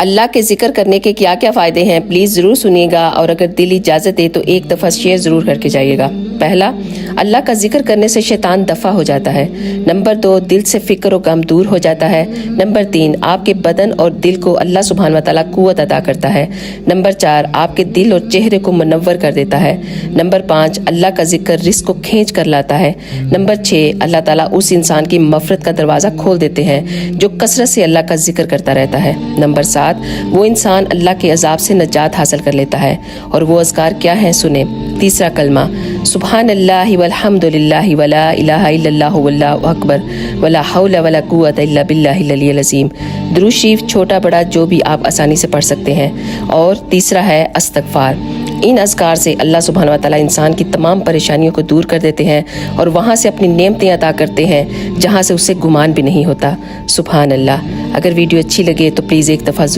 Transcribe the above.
اللہ کے ذکر کرنے کے کیا کیا فائدے ہیں پلیز ضرور سنیے گا، اور اگر دل اجازت دے تو ایک دفعہ شیئر ضرور کر کے جائیے گا۔ پہلا، اللہ کا ذکر کرنے سے شیطان دفع ہو جاتا ہے۔ نمبر 2، دل سے فکر و غم دور ہو جاتا ہے۔ نمبر 3، آپ کے بدن اور دل کو اللہ سبحانہ و تعالیٰ قوت عطا کرتا ہے۔ نمبر 4، آپ کے دل اور چہرے کو منور کر دیتا ہے۔ نمبر 5، اللہ کا ذکر رزق کو کھینچ کر لاتا ہے۔ نمبر 6، اللہ تعالیٰ اس انسان کی مغفرت کا دروازہ کھول دیتے ہیں جو کثرت سے اللہ کا ذکر کرتا رہتا ہے۔ نمبر 7، وہ انسان اللہ کے عذاب سے نجات حاصل کر لیتا ہے، اور وہ اذکار کیا ہیں سنیں۔ تیسرا کلمہ، سبحان اللہ والحمد للہ ولا الہ الا اللہ واللہ اکبر ولا حول ولا قوت الا باللہ العلی العظیم۔ درود شریف چھوٹا بڑا جو بھی آپ آسانی سے پڑھ سکتے ہیں۔ اور تیسرا ہے استغفار۔ ان اذکار سے اللہ سبحانہ و تعالیٰ انسان کی تمام پریشانیوں کو دور کر دیتے ہیں اور وہاں سے اپنی نعمتیں عطا کرتے ہیں جہاں سے اسے گمان بھی نہیں ہوتا۔ سبحان اللہ۔ اگر ویڈیو اچھی لگے تو پلیز ایک دفعہ